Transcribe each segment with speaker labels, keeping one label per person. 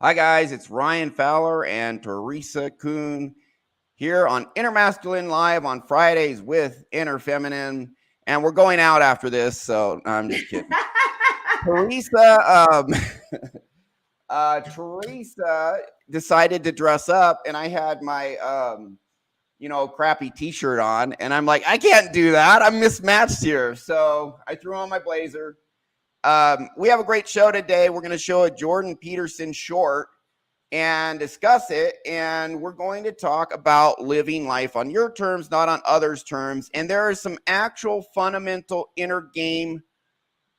Speaker 1: Hi, guys. It's Ryan Fowler and Teresa Kuhn here on Inner Masculine Live on Fridays with Inner Feminine. And we're going out after this, so no, I'm just kidding. Teresa decided to dress up, and I had my, crappy t-shirt on. And I'm like, I can't do that. I'm mismatched here. So I threw on my blazer. We have a great show today. We're going to show a Jordan Peterson short and discuss it. And we're going to talk about living life on your terms, not on others' terms. And there are some actual fundamental inner game,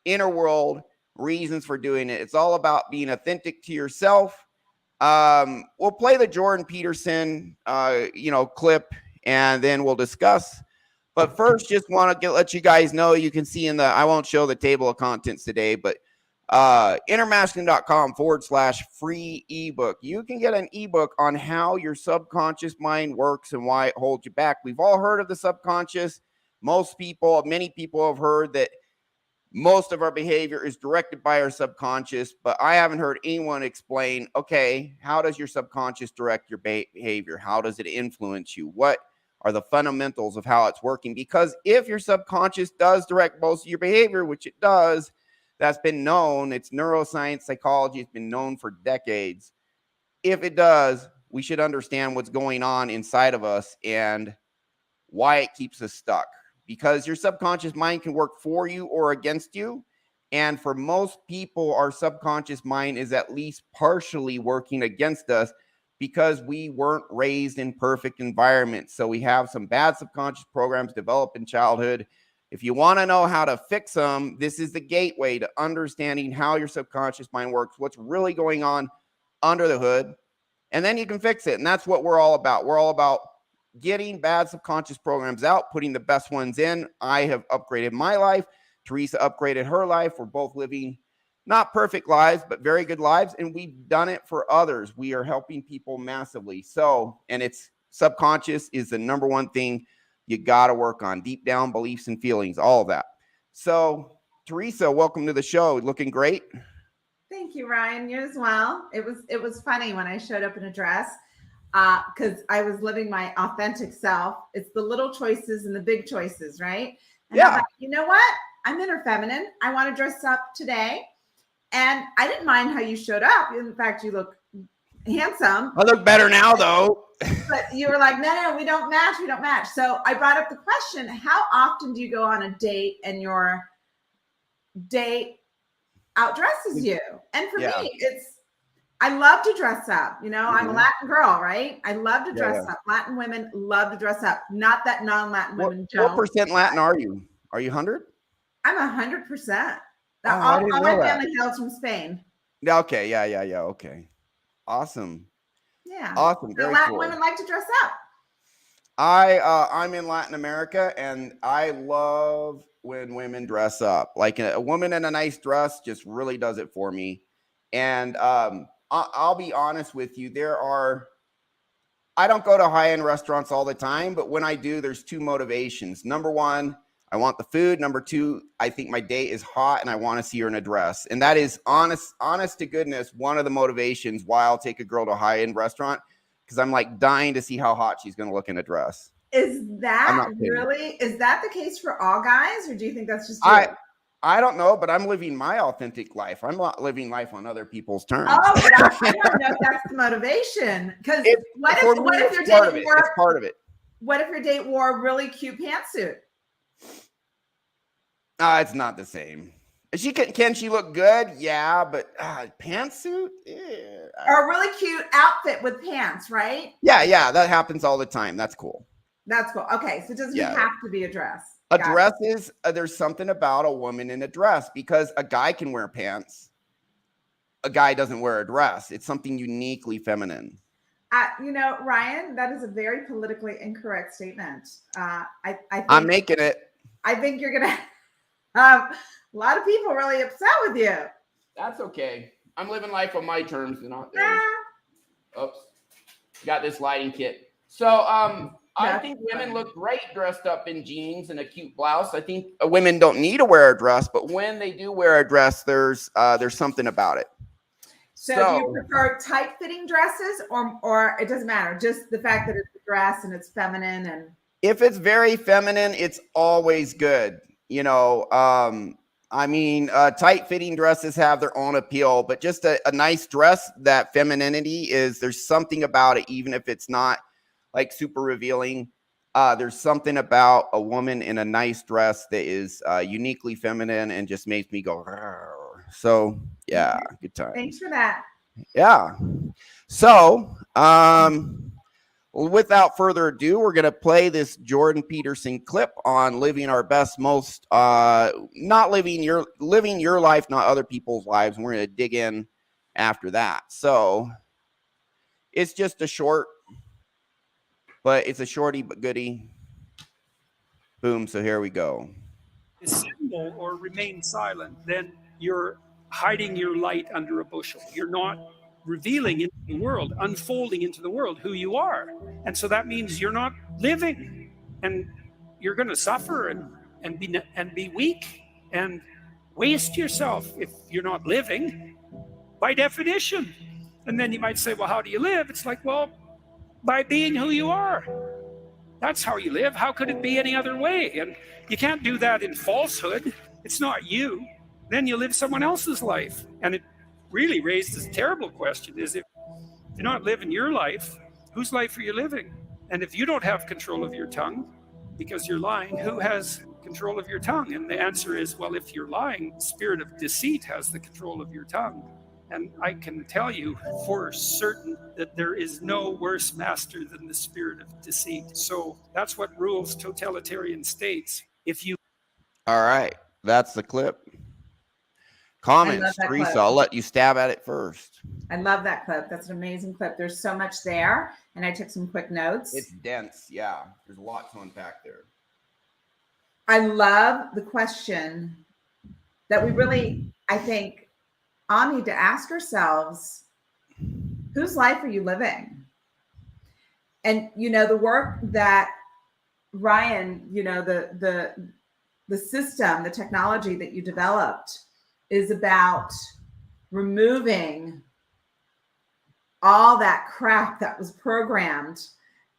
Speaker 1: inner world reasons for doing it. It's all about being authentic to yourself. We'll play the Jordan Peterson, clip, and then we'll discuss. But first, just want to let you guys know, you can see I won't show the table of contents today, but innermasculine.com/free ebook. You can get an ebook on how your subconscious mind works and why it holds you back. We've all heard of the subconscious. Many people have heard that most of our behavior is directed by our subconscious, but I haven't heard anyone explain, okay, how does your subconscious direct your behavior? How does it influence you? What are the fundamentals of how it's working? Because if your subconscious does direct most of your behavior, which it does, that's been known. It's neuroscience, psychology. It's been known for decades. If it does, we should understand what's going on inside of us and why it keeps us stuck. Because your subconscious mind can work for you or against you. And for most people, our subconscious mind is at least partially working against us, because we weren't raised in perfect environments. So we have some bad subconscious programs developed in childhood. If you want to know how to fix them, this is the gateway to understanding how your subconscious mind works, what's really going on under the hood, and then you can fix it. And that's what we're all about. We're all about getting bad subconscious programs out, putting the best ones in. I have upgraded my life. Teresa upgraded her life. We're both living not perfect lives, but very good lives. And we've done it for others. We are helping people massively. So, and it's subconscious is the number one thing you got to work on. Deep down beliefs and feelings, all of that. So, Teresa, welcome to the show. Looking great.
Speaker 2: Thank you, Ryan. You as well. It was funny when I showed up in a dress because I was living my authentic self. It's the little choices and the big choices, right? And
Speaker 1: Yeah.
Speaker 2: I thought, you know what? I'm inner feminine. I want to dress up today. And I didn't mind how you showed up. In fact, you look handsome.
Speaker 1: I look better now, though.
Speaker 2: But you were like, no, we don't match. We don't match. So I brought up the question, how often do you go on a date and your date outdresses you? And for me, I love to dress up. I'm a Latin girl, right? I love to dress up. Latin women love to dress up. Not that non-Latin women don't.
Speaker 1: What % Latin are you? Are you 100?
Speaker 2: I'm 100%.
Speaker 1: All
Speaker 2: my family hails from Spain.
Speaker 1: Okay. Yeah. Okay. Awesome.
Speaker 2: Yeah.
Speaker 1: Awesome. Very
Speaker 2: Latin
Speaker 1: cool.
Speaker 2: women like to dress up.
Speaker 1: I'm in Latin America, and I love when women dress up. Like a woman in a nice dress just really does it for me. And I'll be honest with you. I don't go to high-end restaurants all the time, but when I do, there's two motivations. Number one, I want the food. Number two, I think my date is hot and I want to see her in a dress. And that is honest to goodness, one of the motivations why I'll take a girl to a high-end restaurant, because I'm like dying to see how hot she's going to look in a dress.
Speaker 2: Is that the case for all guys, or do you think that's just you?
Speaker 1: I don't know, but I'm living my authentic life. I'm not living life on other people's terms.
Speaker 2: Oh, but I don't know if that's the motivation. Because what if your date wore?
Speaker 1: It's part of it.
Speaker 2: What if your date wore a really cute pantsuit?
Speaker 1: It's not the same. Can she look good? Yeah, but pantsuit? Yeah.
Speaker 2: Or a really cute outfit with pants, right?
Speaker 1: Yeah, that happens all the time. That's cool.
Speaker 2: That's cool. Okay, so it doesn't have to be a dress.
Speaker 1: A dress is, there's something about a woman in a dress, because a guy can wear pants. A guy doesn't wear a dress. It's something uniquely feminine.
Speaker 2: Ryan, that is a very politically incorrect statement.
Speaker 1: I'm making it.
Speaker 2: I think you're going to have a lot of people really upset with you.
Speaker 1: That's okay. I'm living life on my terms and not theirs. Oops. Got this lighting kit. So, I think women look great dressed up in jeans and a cute blouse. I think women don't need to wear a dress, but when they do wear a dress, there's something about it.
Speaker 2: So do you prefer tight-fitting dresses or it doesn't matter, just the fact that it's a dress and it's feminine? And
Speaker 1: if it's very feminine, it's always good. I mean, tight-fitting dresses have their own appeal, but just a nice dress, that femininity there's something about it, even if it's not like super revealing. There's something about a woman in a nice dress that is uniquely feminine and just makes me go, "Arr." So yeah, good time.
Speaker 2: Thanks for that.
Speaker 1: Yeah. So, without further ado, we're going to play this Jordan Peterson clip on living our best, most, not living your life, not other people's lives. And we're going to dig in after that. So it's just a short, but it's a shorty but goodie. Boom. So here we go.
Speaker 3: Dissemble or remain silent, then you're hiding your light under a bushel. You're not revealing into the world, unfolding into the world who you are. And so that means you're not living, and you're going to suffer and be weak and waste yourself if you're not living by definition. And then you might say, well, how do you live? It's like, well, by being who you are. That's how you live. How could it be any other way? And you can't do that in falsehood. It's not you. Then you live someone else's life. And it really raises a terrible question, is if you're not living your life, whose life are you living? And if you don't have control of your tongue because you're lying, who has control of your tongue? And the answer is, well, if you're lying, the spirit of deceit has the control of your tongue. And I can tell you for certain that there is no worse master than the spirit of deceit. So that's what rules totalitarian states.
Speaker 1: All right. That's the clip. Comments, Teresa,
Speaker 2: clip.
Speaker 1: I'll let you stab at it first.
Speaker 2: I love that clip. That's an amazing clip. There's so much there. And I took some quick notes.
Speaker 1: It's dense. Yeah. There's a lot to unpack there.
Speaker 2: I love the question that we really, I think, all need to ask ourselves, whose life are you living? And, the work that Ryan, the system, the technology that you developed is about removing all that crap that was programmed,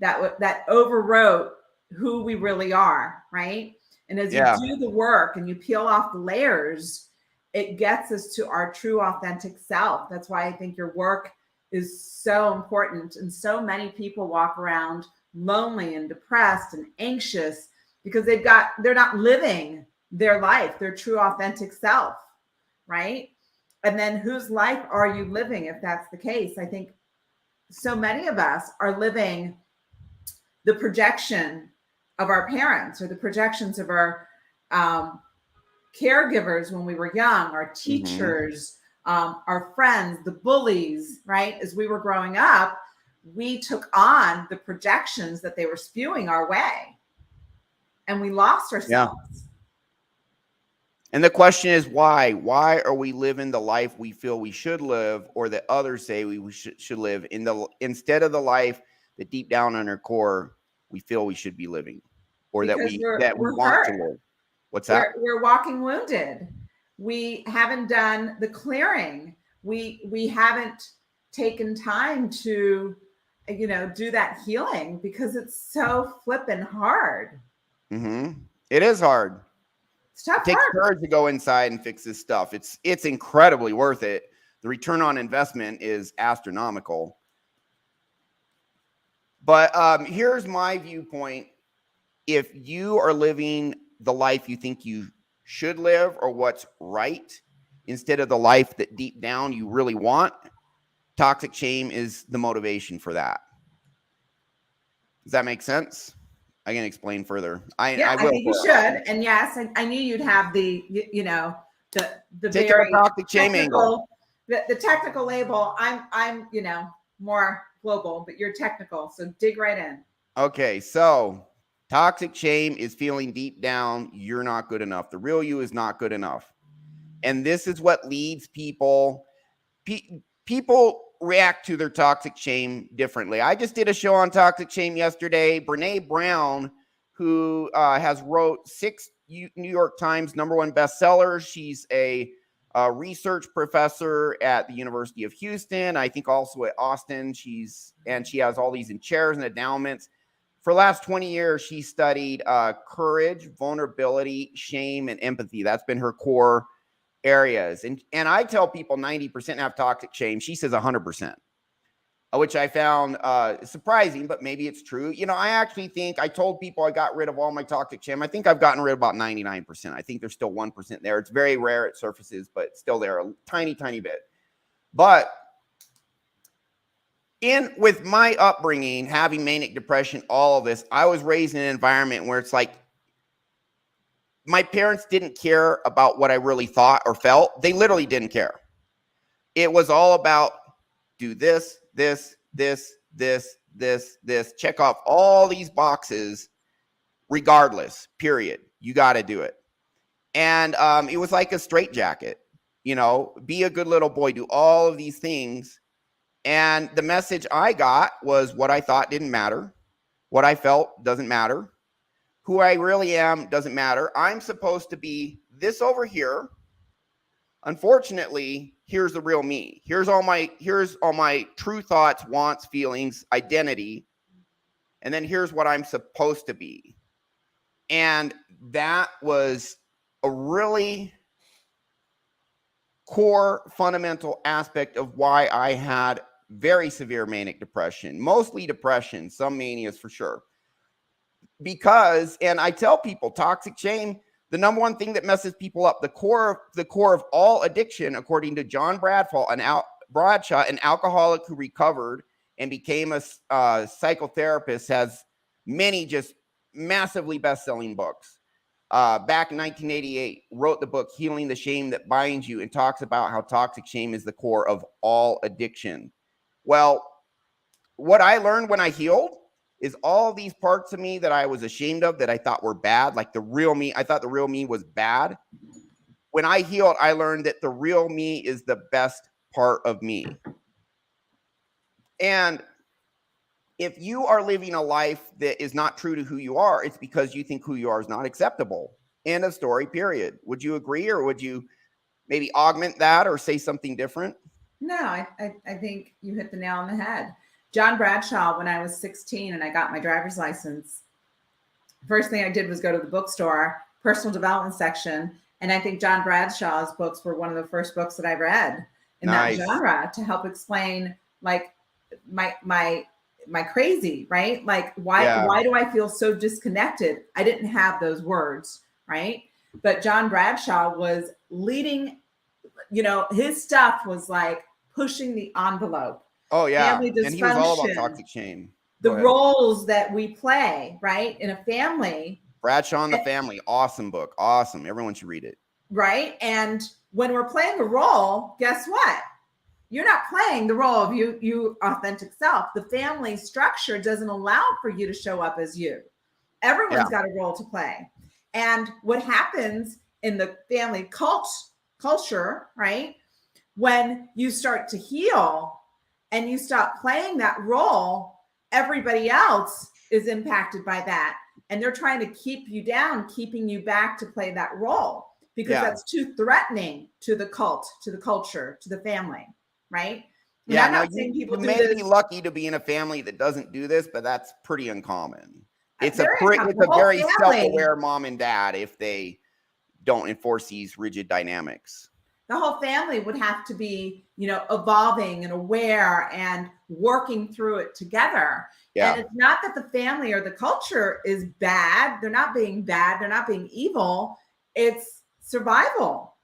Speaker 2: that overwrote who we really are, right? And as you do the work and you peel off the layers, it gets us to our true authentic self. That's why I think your work is so important. And so many people walk around lonely and depressed and anxious because they're not living their life, their true authentic self, right? And then whose life are you living if that's the case? I think so many of us are living the projection of our parents or the projections of our caregivers when we were young, our teachers, our friends, the bullies, right? As we were growing up, we took on the projections that they were spewing our way and we lost ourselves.
Speaker 1: Yeah. And the question is why? Why are we living the life we feel we should live or that others say we should live instead of the life that deep down in our core we feel we should be living or that we want to live? What's that?
Speaker 2: We're walking wounded. We haven't done the clearing. We haven't taken time to, do that healing because it's so flippin' hard.
Speaker 1: It is hard.
Speaker 2: It's tough.
Speaker 1: It takes courage to go inside and fix this stuff. It's incredibly worth it. The return on investment is astronomical. But here's my viewpoint. If you are living the life you think you should live or what's right instead of the life that deep down you really want, toxic shame is the motivation for that. Does that make sense? I can explain further. I
Speaker 2: think you should. And yes, I knew you'd have the
Speaker 1: take
Speaker 2: very
Speaker 1: a toxic shame angle.
Speaker 2: The technical label. I'm more global, but you're technical. So dig right in.
Speaker 1: Okay, so toxic shame is feeling deep down you're not good enough. The real you is not good enough. And this is what leads people react to their toxic shame differently. I just did a show on toxic shame yesterday. Brene Brown, who has wrote 6 New York Times #1 bestsellers. She's a a research professor at the University of Houston. I think also at Austin. She has all these in chairs and endowments. For the last 20 years, she studied courage, vulnerability, shame, and empathy. That's been her core areas. And I tell people 90% have toxic shame. She says 100%, which I found surprising, but maybe it's true. You know, I actually think I told people I got rid of all my toxic shame. I think I've gotten rid of about 99%. I think there's still 1% there. It's very rare it surfaces, but it's still there a tiny, tiny bit. But with my upbringing, having manic depression, all of this, I was raised in an environment where it's like my parents didn't care about what I really thought or felt. They literally didn't care. It was all about do this, this, check off all these boxes regardless, period. You got to do it. And it was like a straitjacket, you know, be a good little boy, do all of these things. And the message I got was what I thought didn't matter. What I felt doesn't matter. Who I really am doesn't matter. I'm supposed to be this over here. Unfortunately, here's the real me. Here's all my true thoughts, wants, feelings, identity. And then here's what I'm supposed to be. And that was a really core fundamental aspect of why I had very severe manic depression, mostly depression, some manias for sure. Because, and I tell people, toxic shame, the number one thing that messes people up, the core of all addiction, according to John Bradshaw, an alcoholic who recovered and became a psychotherapist, has many just massively best-selling books. Back in 1988, wrote the book Healing the Shame That Binds You, and talks about how toxic shame is the core of all addiction. Well, what I learned when I healed is all these parts of me that I was ashamed of, that I thought were bad, like the real me. I thought the real me was bad. When I healed, I learned that the real me is the best part of me. And if you are living a life that is not true to who you are, it's because you think who you are is not acceptable. End of story, period. Would you agree, or would you maybe augment that or say something different?
Speaker 2: No, I think you hit the nail on the head. John Bradshaw, when I was 16 and I got my driver's license, first thing I did was go to the bookstore, personal development section. And I think John Bradshaw's books were one of the first books that I read in that genre to help explain like my crazy, right? Like why do I feel so disconnected? I didn't have those words, right? But John Bradshaw was leading, you know, his stuff was like pushing the envelope.
Speaker 1: Oh yeah.
Speaker 2: Family dysfunction,
Speaker 1: and he was all about toxic shame.
Speaker 2: The roles that we play, right, in a family.
Speaker 1: Bradshaw and the Family, awesome book, awesome. Everyone should read it.
Speaker 2: Right, and when we're playing a role, guess what? You're not playing the role of you authentic self. The family structure doesn't allow for you to show up as you. Everyone's got a role to play. And what happens in the family culture, right? When you start to heal and you stop playing that role, everybody else is impacted by that. And they're trying to keep you down, keeping you back to play that role because that's too threatening to the cult, to the culture, to the family, right? And I'm not saying people
Speaker 1: you may be lucky to be in a family that doesn't do this, but that's pretty uncommon. It's a very self-aware mom and dad if they don't enforce these rigid dynamics.
Speaker 2: The whole family would have to be, you know, evolving and aware and working through it together. Yeah. And it's not that the family or the culture is bad. They're not being bad. They're not being evil. It's survival.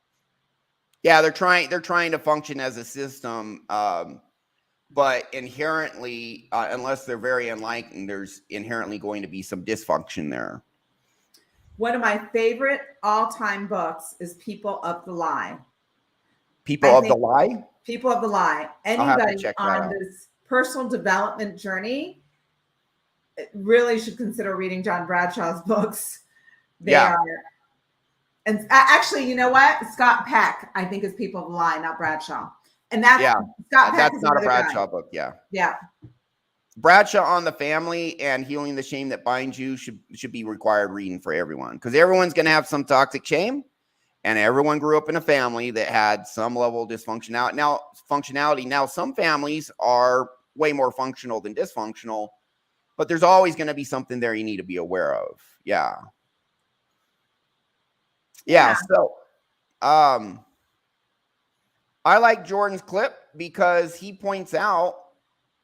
Speaker 1: Yeah, they're trying to function as a system, but inherently, unless they're very enlightened, there's inherently going to be some dysfunction there.
Speaker 2: One of my favorite all-time books is People of the Lie.
Speaker 1: People of the Lie?
Speaker 2: People of the Lie. Anybody on this personal development journey really should consider reading John Bradshaw's books. They are. And actually, you know what? Scott Peck, I think, is People of the Lie, not Bradshaw. And that's Scott Peck.
Speaker 1: That's not a Bradshaw book. Yeah.
Speaker 2: Yeah.
Speaker 1: Bradshaw on the Family and Healing the Shame That Binds You should be required reading for everyone, because everyone's going to have some toxic shame. And everyone grew up in a family that had some level of functionality. Now, some families are way more functional than dysfunctional, but there's always going to be something there you need to be aware of. Yeah. So, I like Jordan's clip because he points out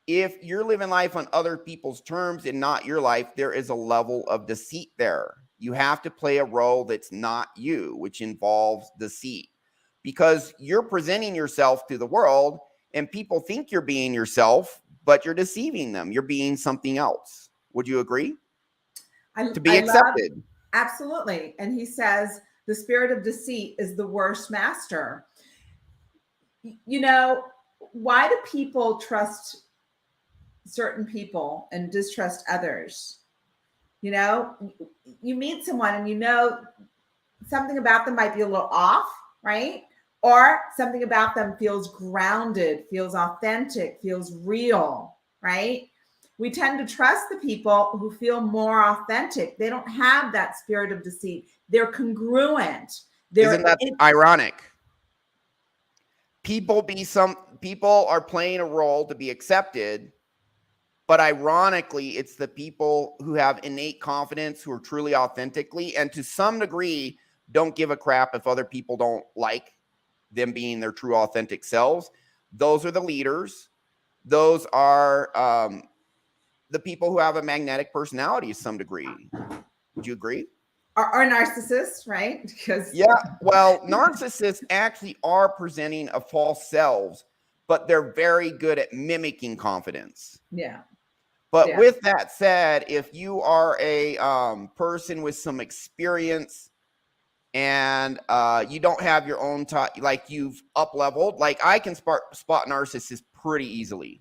Speaker 1: if you're living life on other people's terms and not your life, there is a level of deceit there. You have to play a role that's not you, which involves deceit, because you're presenting yourself to the world and people think you're being yourself, but you're deceiving them. You're being something else. Would you agree? To be accepted.
Speaker 2: Absolutely. And he says the spirit of deceit is the worst master. You know, why do people trust certain people and distrust others? You know, you meet someone and you know something about them might be a little off, right? Or something about them feels grounded, feels authentic, feels real, right? We tend to trust the people who feel more authentic. They don't have that spirit of deceit. They're congruent.
Speaker 1: Isn't that ironic? People are playing a role to be accepted, but ironically, it's the people who have innate confidence, who are truly authentically, and to some degree, don't give a crap if other people don't like them being their true authentic selves. Those are the leaders. Those are the people who have a magnetic personality to some degree. Would you agree?
Speaker 2: Are narcissists, right? Because
Speaker 1: well, narcissists actually are presenting a false selves, but they're very good at mimicking confidence. But with that said, if you are a person with some experience and you don't have your own like you've up leveled, like I can spot narcissists pretty easily.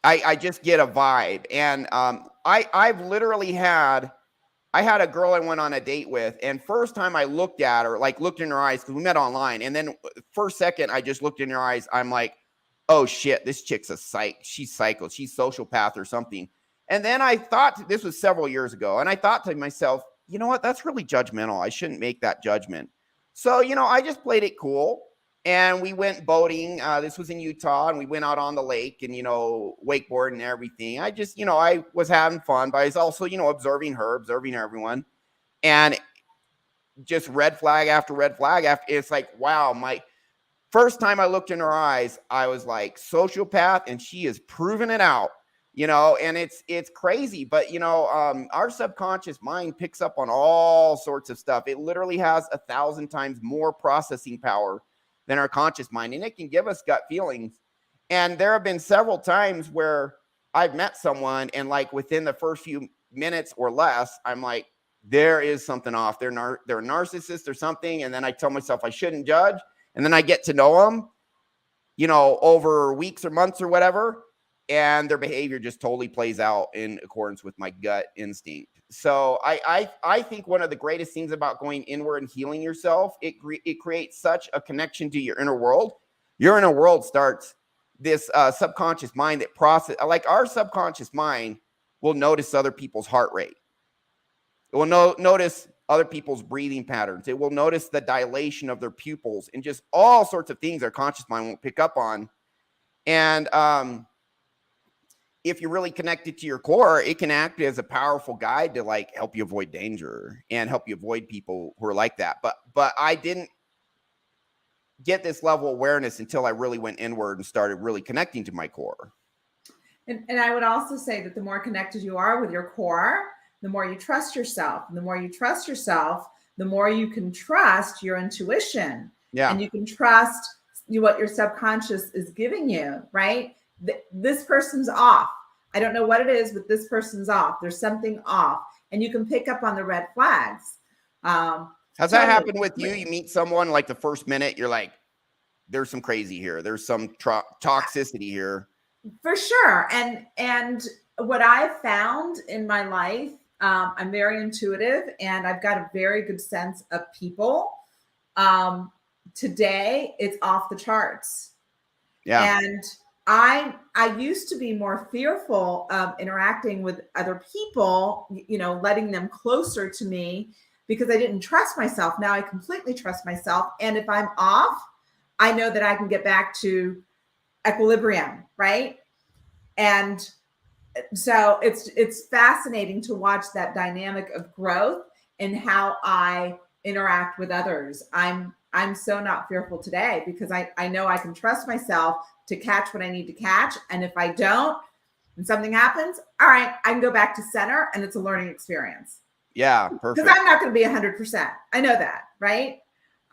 Speaker 1: I just get a vibe. And I've literally had a girl I went on a date with, and first time I looked at her, like looked in her eyes, because we met online, and then first second I just looked in her eyes, I'm like, oh shit, this chick's a psych. She's psycho. She's sociopath or something. And then I thought, this was several years ago, and I thought to myself, you know what? That's really judgmental. I shouldn't make that judgment. So, I just played it cool. And we went boating. This was in Utah, and we went out on the lake and, wakeboard and everything. I just, I was having fun, but I was also, observing her, observing everyone. And just red flag after red flag after. It's like, wow, my first time I looked in her eyes, I was like, sociopath, and she is proving it out, and it's crazy. But, our subconscious mind picks up on all sorts of stuff. It literally has 1,000 times more processing power than our conscious mind, and it can give us gut feelings. And there have been several times where I've met someone, and like within the first few minutes or less, I'm like, there is something off. They're a narcissist or something. And then I tell myself I shouldn't judge. And then I get to know them, over weeks or months or whatever. And their behavior just totally plays out in accordance with my gut instinct. So I think one of the greatest things about going inward and healing yourself, it creates such a connection to your inner world. Your inner world starts this subconscious mind that process, like our subconscious mind will notice other people's heart rate. It will notice other people's breathing patterns. It will notice the dilation of their pupils and just all sorts of things our conscious mind won't pick up on. And if you're really connected to your core, it can act as a powerful guide to like help you avoid danger and help you avoid people who are like that. But I didn't get this level of awareness until I really went inward and started really connecting to my core.
Speaker 2: And I would also say that the more connected you are with your core, the more you trust yourself. And the more you trust yourself, the more you can trust your intuition. And you can trust what your subconscious is giving you, right? This person's off. I don't know what it is, but this person's off. There's something off. And you can pick up on the red flags.
Speaker 1: Has that happened with you? You meet someone like the first minute, you're like, there's some crazy here. There's some toxicity here.
Speaker 2: For sure. And what I've found in my life, I'm very intuitive and I've got a very good sense of people. Today, it's off the charts. And I used to be more fearful of interacting with other people, letting them closer to me because I didn't trust myself. Now I completely trust myself. And if I'm off, I know that I can get back to equilibrium, right? And so it's fascinating to watch that dynamic of growth and how I interact with others. I'm so not fearful today because I know I can trust myself to catch what I need to catch. And if I don't, and something happens, all right, I can go back to center, and it's a learning experience.
Speaker 1: Yeah, perfect.
Speaker 2: Because I'm not going to be 100%. I know that, right?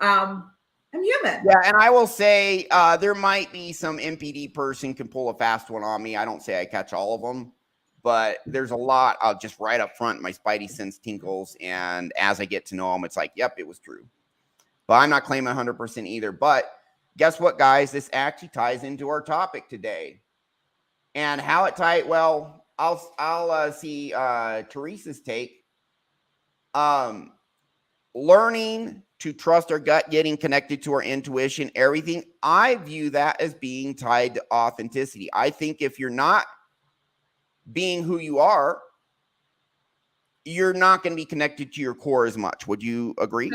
Speaker 2: I'm human.
Speaker 1: Yeah, and I will say there might be some MPD person can pull a fast one on me. I don't say I catch all of them, but there's a lot. I'll just right up front, my spidey sense tinkles, and as I get to know them, it's like, yep, it was true. But I'm not claiming 100% either. But guess what, guys? This actually ties into our topic today. And how it ties, well, I'll see Teresa's take. Learning to trust our gut, getting connected to our intuition, everything. I view that as being tied to authenticity. I think if you're not being who you are, you're not going to be connected to your core as much. Would you agree?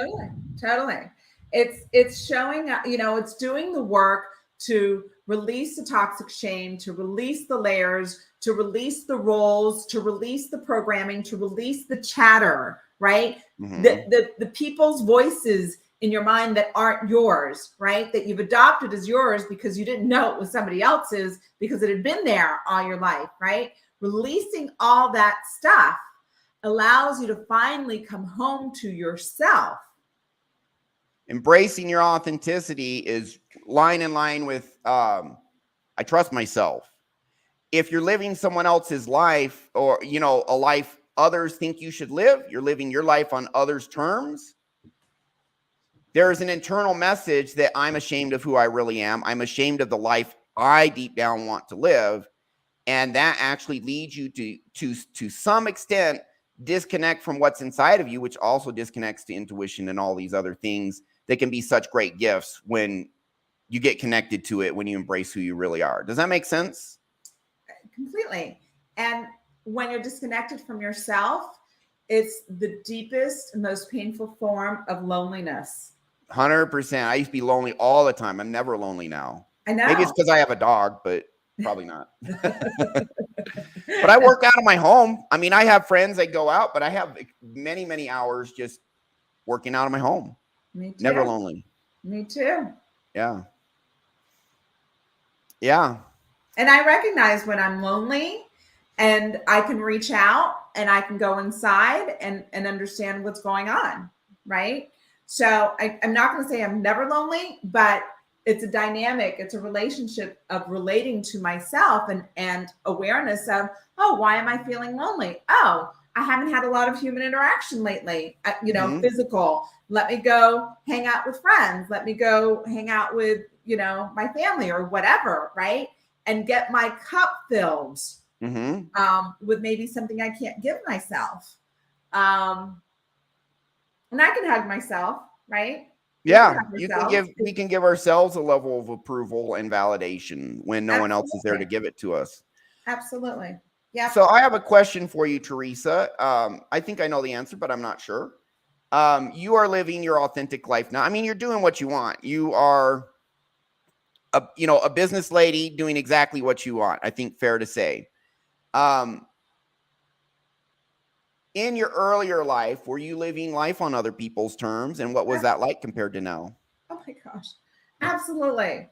Speaker 2: Totally. It's showing, it's doing the work to release the toxic shame, to release the layers, to release the roles, to release the programming, to release the chatter, right?
Speaker 1: Mm-hmm.
Speaker 2: The people's voices in your mind that aren't yours, right? That you've adopted as yours because you didn't know it was somebody else's because it had been there all your life, right? Releasing all that stuff allows you to finally come home to yourself.
Speaker 1: Embracing your authenticity is line in line with I trust myself. If you're living someone else's life, or a life others think you should live, you're living your life on others' terms, there's an internal message that I'm ashamed of who I really am. I'm ashamed of the life I deep down want to live. And that actually leads you to some extent disconnect from what's inside of you, which also disconnects to intuition and all these other things that can be such great gifts when you get connected to it, when you embrace who you really are. Does that make sense?
Speaker 2: Completely. And when you're disconnected from yourself, it's the deepest and most painful form of loneliness.
Speaker 1: 100%. I used to be lonely all the time. I'm never lonely now.
Speaker 2: I know.
Speaker 1: Maybe it's because I have a dog, but probably not. But I work out of my home. I mean, I have friends that go out, but I have many, many hours just working out of my home.
Speaker 2: Me too.
Speaker 1: Never lonely.
Speaker 2: Me too.
Speaker 1: Yeah. Yeah.
Speaker 2: And I recognize when I'm lonely, and I can reach out and I can go inside and understand what's going on, right? So I'm not going to say I'm never lonely, but it's a dynamic. It's a relationship of relating to myself and awareness of, oh, why am I feeling lonely? Oh, I haven't had a lot of human interaction lately, physical. Let me go hang out with friends. Let me go hang out with, my family or whatever, right? And get my cup filled with maybe something I can't give myself. And I can hug myself, right?
Speaker 1: Yeah, we can give ourselves a level of approval and validation when no one else is there to give it to us.
Speaker 2: Absolutely. Yeah.
Speaker 1: So I have a question for you, Teresa. I think I know the answer, but I'm not sure. You are living your authentic life now. I mean, you're doing what you want. You are a business lady doing exactly what you want. I think fair to say. In your earlier life, were you living life on other people's terms? And what was that like compared to now?
Speaker 2: Oh my gosh. Absolutely.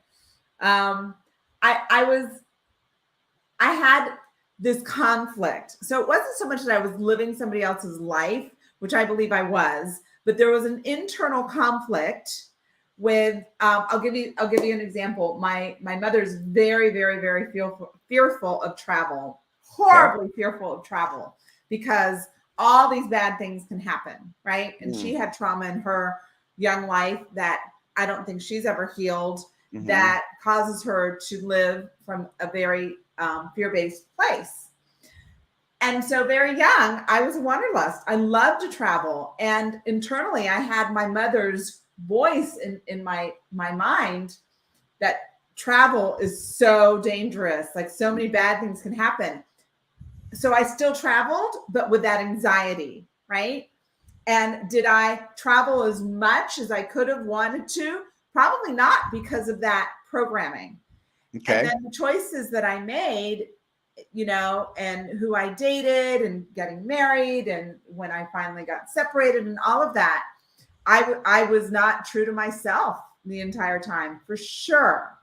Speaker 2: I had this conflict. So it wasn't so much that I was living somebody else's life, which I believe I was, but there was an internal conflict with, I'll give you an example. My mother's very, very, very fearful of travel, horribly fearful of travel, because all these bad things can happen, right? And she had trauma in her young life that I don't think she's ever healed, that causes her to live from a very fear-based place. And so very young, I was a wanderlust. I loved to travel. And internally, I had my mother's voice in my mind that travel is so dangerous. Like, so many bad things can happen. So I still traveled, but with that anxiety, right? And did I travel as much as I could have wanted to? Probably not, because of that programming.
Speaker 1: Okay.
Speaker 2: And then the choices that I made, and who I dated and getting married, and when I finally got separated and all of that, I was not true to myself the entire time, for sure.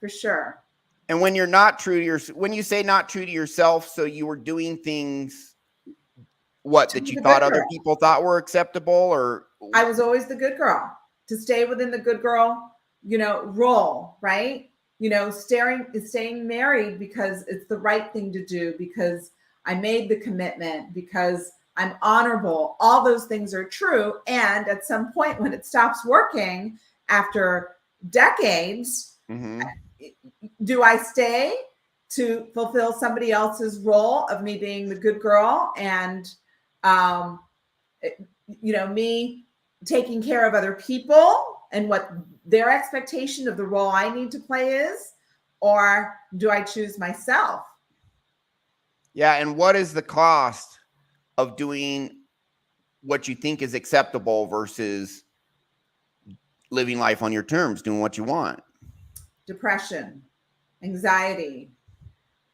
Speaker 2: For sure.
Speaker 1: And when you're not true to when you say not true to yourself, so you were doing things that you thought other people thought were acceptable, or
Speaker 2: I was always the good girl, to stay within the good girl, role, right? Staying married because it's the right thing to do, because I made the commitment, because I'm honorable. All those things are true. And at some point when it stops working after decades, do I stay to fulfill somebody else's role of me being the good girl and, me taking care of other people and what their expectation of the role I need to play is? Or do I choose myself?
Speaker 1: Yeah. And what is the cost of doing what you think is acceptable versus living life on your terms, doing what you want?
Speaker 2: Depression, anxiety.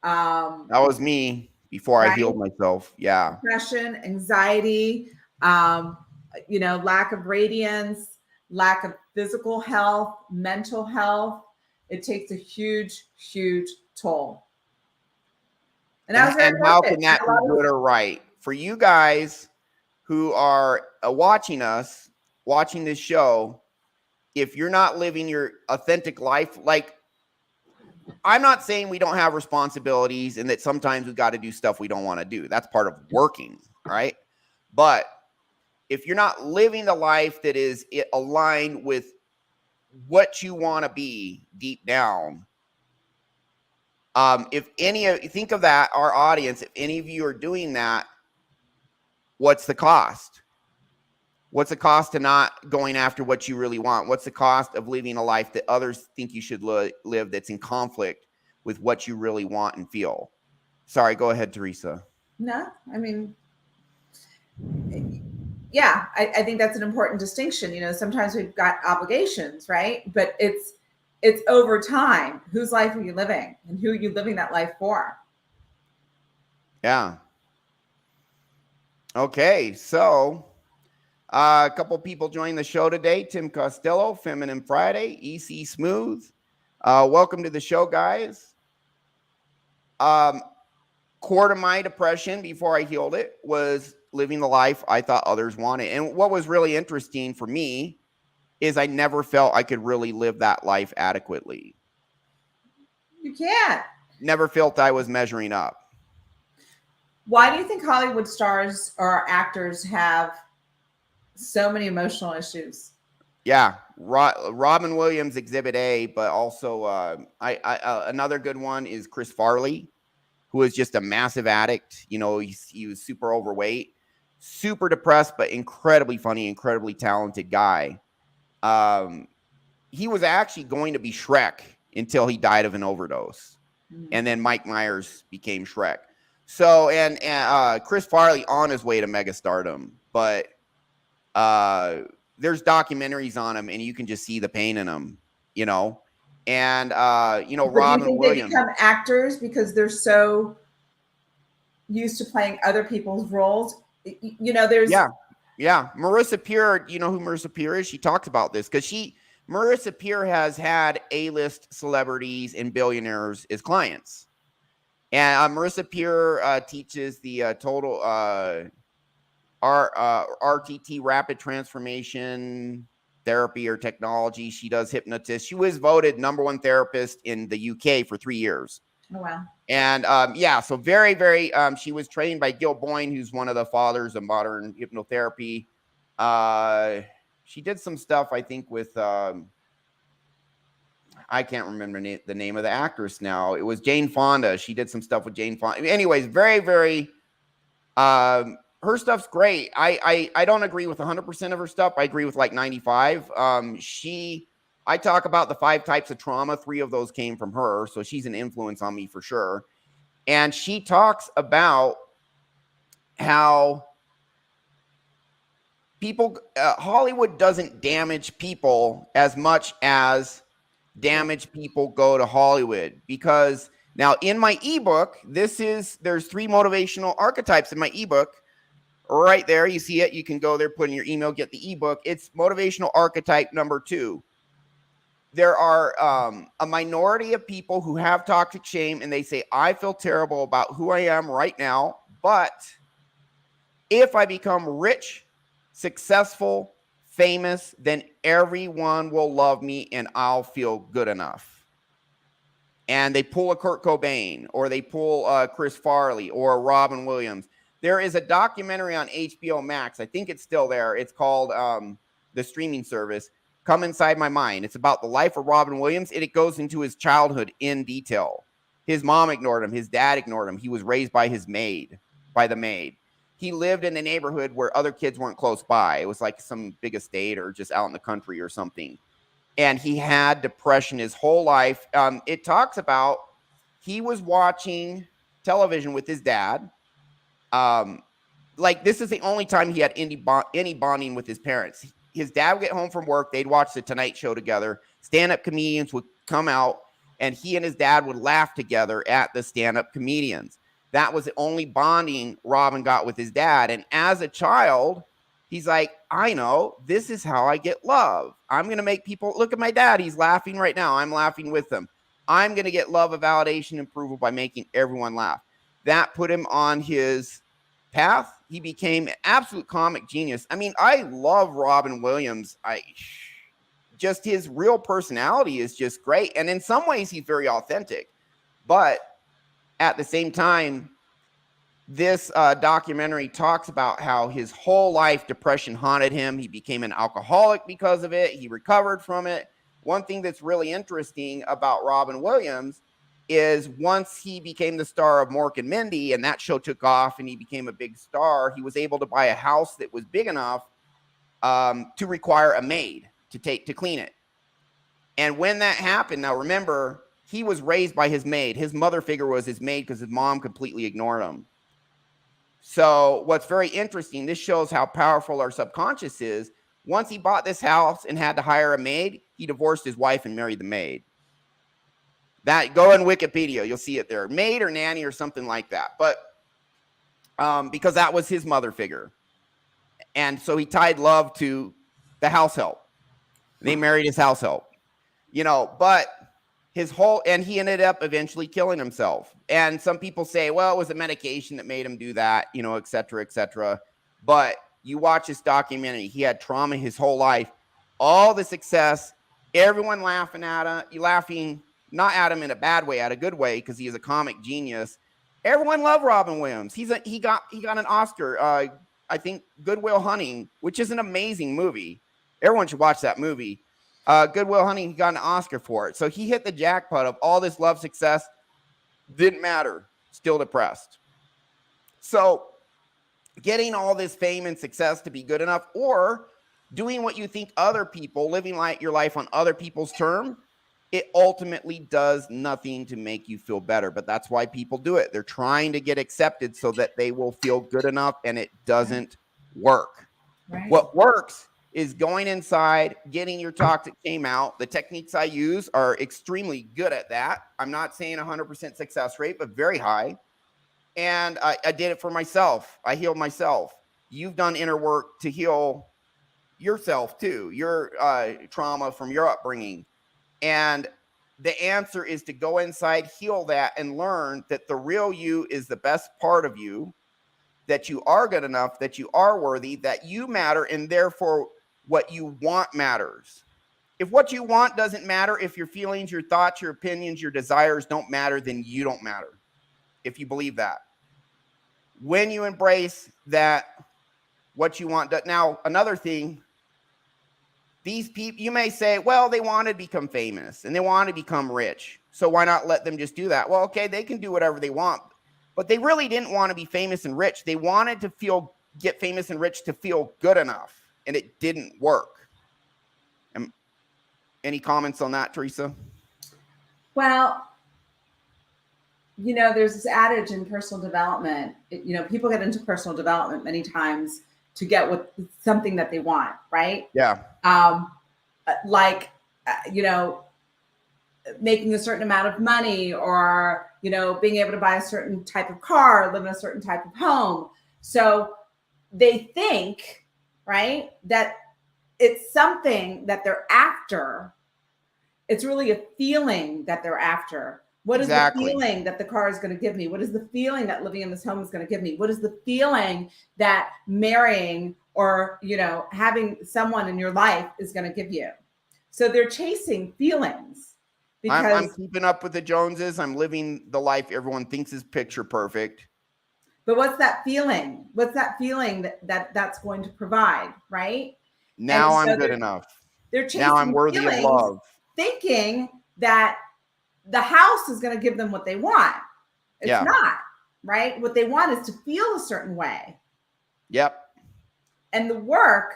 Speaker 1: That was me before I healed myself. Yeah.
Speaker 2: Depression, anxiety, lack of radiance, lack of physical health, mental health. It takes a huge, huge toll. And how can
Speaker 1: that be good or right? For you guys who are watching this show, if you're not living your authentic life, like, I'm not saying we don't have responsibilities and that sometimes we got to do stuff we don't want to do. That's part of working, right? But if you're not living the life that is aligned with what you want to be deep down, think of that, our audience, if any of you are doing that, what's the cost? What's the cost to not going after what you really want? What's the cost of living a life that others think you should live that's in conflict with what you really want and feel? Sorry, go ahead, Teresa.
Speaker 2: No, I mean, yeah, I think that's an important distinction. Sometimes we've got obligations, right? But it's over time. Whose life are you living, and who are you living that life for?
Speaker 1: Yeah. Okay, so a couple people joined the show today. Tim Costello, Feminine Friday, EC Smooth. Welcome to the show, guys. Core to my depression before I healed it was living the life I thought others wanted. And what was really interesting for me is I never felt I could really live that life adequately.
Speaker 2: You can't.
Speaker 1: Never felt I was measuring up.
Speaker 2: Why do you think Hollywood stars or actors have so many emotional issues?
Speaker 1: Yeah, Robin Williams, Exhibit A, but also another good one is Chris Farley, who is just a massive addict. He was super overweight, super depressed, but incredibly funny, incredibly talented guy. He was actually going to be Shrek until he died of an overdose. And then Mike Myers became Shrek. So, and Chris Farley on his way to mega stardom, but there's documentaries on him and you can just see the pain in him, and Robin Williams. They become
Speaker 2: actors because they're so used to playing other people's roles. There's
Speaker 1: Marissa Pierre. You know who Marissa Pierre is? She talks about this because Marissa Pierre has had A-list celebrities and billionaires as clients, and Marissa Pierre teaches the total RTT, rapid transformation therapy or technology. She does hypnotist. She was voted #1 therapist in the UK for 3 years.
Speaker 2: Oh, wow.
Speaker 1: And so very, very, she was trained by Gil Boyne, who's one of the fathers of modern hypnotherapy. She did some stuff, I think, with, I can't remember the name of the actress now. It was Jane Fonda. She did some stuff with Jane Fonda. Anyways, very, very, her stuff's great. I don't agree with 100% of her stuff. I agree with like 95. I talk about the 5 types of trauma. 3 of those came from her. So she's an influence on me for sure. And she talks about how people, Hollywood doesn't damage people as much as damaged people go to Hollywood. Because now in my ebook, there's 3 motivational archetypes in my ebook. Right there, you see it. You can go there, put in your email, get the ebook. It's motivational archetype number 2. There are a minority of people who have toxic shame, and they say, I feel terrible about who I am right now, but if I become rich, successful, famous, then everyone will love me and I'll feel good enough. And they pull a Kurt Cobain, or they pull Chris Farley, or Robin Williams. There is a documentary on HBO Max. I think it's still there. It's called the streaming service, Come Inside My Mind. It's about the life of Robin Williams, and it goes into his childhood in detail. His mom ignored him. His dad ignored him. He was raised by his maid, by the maid. He lived in a neighborhood where other kids weren't close by. It was like some big estate or just out in the country or something. And he had depression his whole life. It talks about he was watching television with his dad. Like, this is the only time he had any bonding with his parents. His dad would get home from work. They'd watch the Tonight Show together. Stand-up comedians would come out, and he and his dad would laugh together at the stand-up comedians. That was the only bonding Robin got with his dad. And as a child, he's like, I know, this is how I get love. I'm going to make people look at my dad. He's laughing right now. I'm laughing with him. I'm going to get love, of validation, and approval by making everyone laugh. That put him on his path. He became an absolute comic genius. I mean, I love Robin Williams. Just his real personality is just great. And in some ways, he's very authentic. But at the same time, this documentary talks about how his whole life depression haunted him. He became an alcoholic because of it. He recovered from it. One thing that's really interesting about Robin Williams is once he became the star of Mork and Mindy, and that show took off and he became a big star, he was able to buy a house that was big enough to require a maid to clean it. And when that happened, now remember, he was raised by his maid. His mother figure was his maid because his mom completely ignored him. So what's very interesting, this shows how powerful our subconscious is. Once he bought this house and had to hire a maid, he divorced his wife and married the maid. That, go on Wikipedia, you'll see it there. Maid or nanny or something like that. But because that was his mother figure. And so he tied love to the house help. They married his house help. You know, but and he ended up eventually killing himself. And some people say, well, it was a medication that made him do that, you know, et cetera, et cetera. But you watch this documentary, he had trauma his whole life, all the success, everyone laughing at him, not at him in a bad way, at a good way, because he is a comic genius. Everyone loved Robin Williams. He got an Oscar. I think Good Will Hunting, which is an amazing movie. Everyone should watch that movie. Good Will Hunting, he got an Oscar for it. So he hit the jackpot of all this love success. Didn't matter. Still depressed. So getting all this fame and success to be good enough, or doing what you think other people, living your life on other people's terms, it ultimately does nothing to make you feel better. But that's why people do it. They're trying to get accepted so that they will feel good enough, and it doesn't work. Right. What works is going inside, getting your toxic shame out. The techniques I use are extremely good at that. I'm not saying 100% success rate, but very high. And I did it for myself. I healed myself. You've done inner work to heal yourself too, your trauma from your upbringing. And the answer is to go inside, heal that, and learn that the real you is the best part of you, that you are good enough, that you are worthy, that you matter, and therefore what you want matters. If what you want doesn't matter, if your feelings, your thoughts, your opinions, your desires don't matter, then you don't matter. If you believe that. When you embrace that, what you want. Now, another thing, these people, you may say, well, they want to become famous and they want to become rich. So why not let them just do that? Well, okay, they can do whatever they want. But they really didn't want to be famous and rich. They wanted to get famous and rich to feel good enough. And it didn't work. Any comments on that, Teresa?
Speaker 2: Well, you know, there's this adage in personal development. People get into personal development many times to get something that they want, right?
Speaker 1: Yeah.
Speaker 2: Like, making a certain amount of money, or, being able to buy a certain type of car, live in a certain type of home. So they think, right, that it's something that they're after. It's really a feeling that they're after. What is the feeling that the car is going to give me? What is the feeling that living in this home is going to give me? What is the feeling that marrying or, having someone in your life is going to give you? So they're chasing feelings. Because
Speaker 1: I'm keeping up with the Joneses. I'm living the life everyone thinks is picture perfect.
Speaker 2: But what's that feeling? What's that feeling that's going to provide, right?
Speaker 1: Now I'm good enough.
Speaker 2: They're chasing
Speaker 1: now I'm worthy of love,
Speaker 2: thinking that the house is going to give them what they want. It's not, right? What they want is to feel a certain way.
Speaker 1: Yep.
Speaker 2: And the work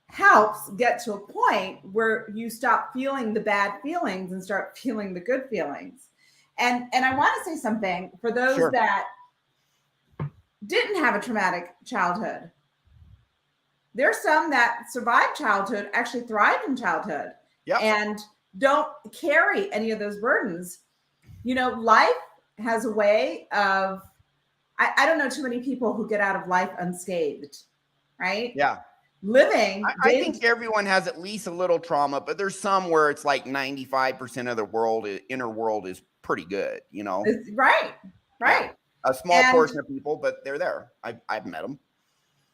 Speaker 2: helps get to a point where you stop feeling the bad feelings and start feeling the good feelings. And I want to say something for those that didn't have a traumatic childhood. There's some that survived childhood, actually thrived in childhood, and don't carry any of those burdens. Life has a way of, I don't know too many people who get out of life unscathed, right?
Speaker 1: Yeah.
Speaker 2: Living.
Speaker 1: I think everyone has at least a little trauma, but there's some where it's like 95% of the inner world is pretty good,
Speaker 2: Right.
Speaker 1: Yeah. A small portion of people, but they're there. I've met them.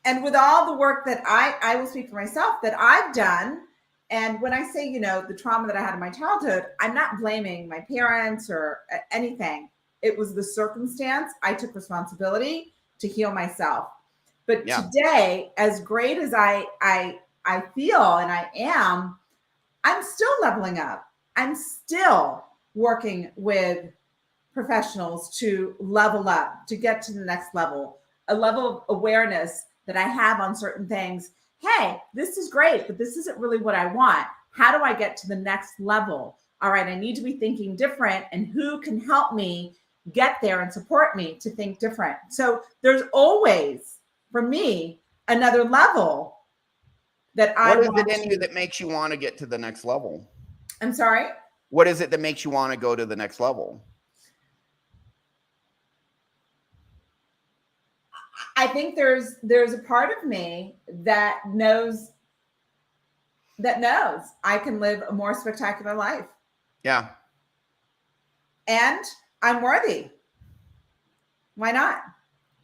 Speaker 2: And with all the work that I will speak for myself that I've done, and when I say, the trauma that I had in my childhood, I'm not blaming my parents or anything. It was the circumstance. I took responsibility to heal myself. But today, as great as I feel and I am, I'm still leveling up. I'm still working with professionals to level up, to get to the next level, a level of awareness that I have on certain things. Hey, this is great, but this isn't really what I want. How do I get to the next level? All right, I need to be thinking different, and who can help me get there and support me to think different? So there's always, for me, another level that I want.
Speaker 1: What is it in you that makes you want to get to the next level?
Speaker 2: I'm sorry?
Speaker 1: What is it that makes you want to go to the next level?
Speaker 2: I think there's a part of me that knows I can live a more spectacular life.
Speaker 1: Yeah.
Speaker 2: And I'm worthy. Why not?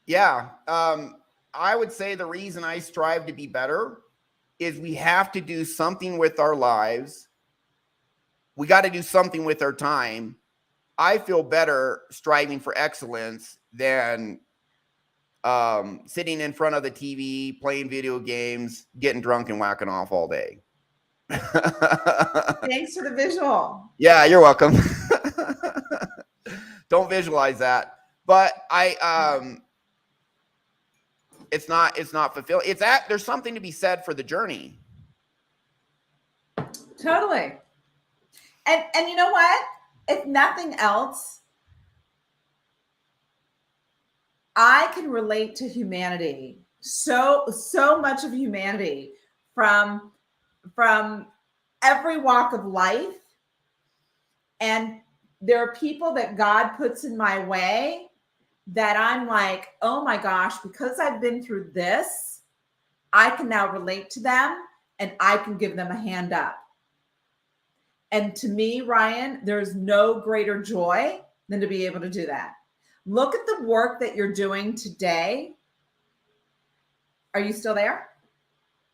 Speaker 1: Yeah. I would say the reason I strive to be better is we have to do something with our lives. We got to do something with our time. I feel better striving for excellence than sitting in front of the TV, playing video games, getting drunk and whacking off all day.
Speaker 2: Thanks for the visual.
Speaker 1: Yeah, you're welcome. Don't visualize that. But it's not fulfilling. There's something to be said for the journey.
Speaker 2: Totally. And you know what? If nothing else, I can relate to humanity. So much of humanity from every walk of life. And there are people that God puts in my way that I'm like, oh my gosh, because I've been through this, I can now relate to them and I can give them a hand up. And to me, Ryan, there's no greater joy than to be able to do that. Look at the work that you're doing today. Are you still there?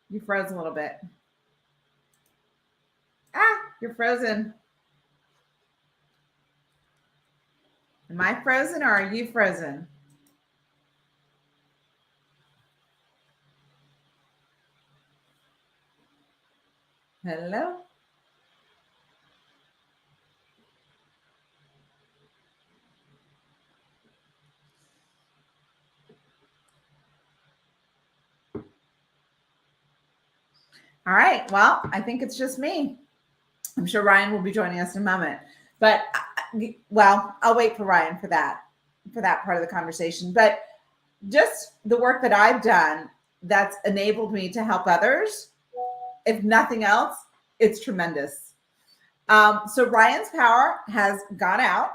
Speaker 2: You froze a little bit. You're frozen. Am I frozen or are you frozen? Hello? All right. Well, I think it's just me. I'm sure Ryan will be joining us in a moment. But, well, I'll wait for Ryan for that part of the conversation. But just the work that I've done that's enabled me to help others, if nothing else, it's tremendous. So Ryan's power has gone out.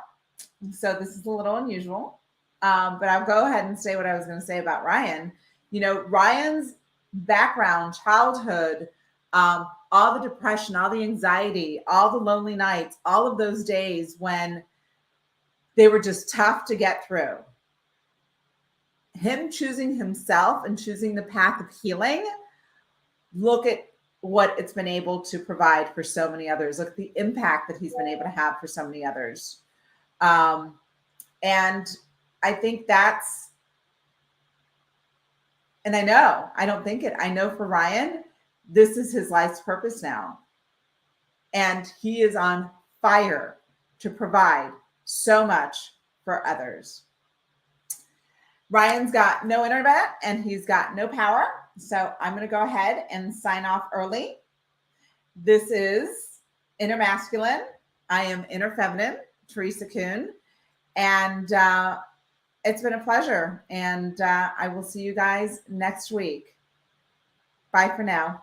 Speaker 2: So this is a little unusual, but I'll go ahead and say what I was going to say about Ryan. You know, Ryan's background, childhood, all the depression, all the anxiety, all the lonely nights, all of those days when they were just tough to get through. Him choosing himself and choosing the path of healing, look at what it's been able to provide for so many others. Look at the impact that he's been able to have for so many others. And I think that's, and I know for Ryan, this is his life's purpose now. And he is on fire to provide so much for others. Ryan's got no internet and he's got no power. So I'm going to go ahead and sign off early. This is Inner Masculine. I am Inner Feminine, Teresa Kuhn. And it's been a pleasure. And I will see you guys next week. Bye for now.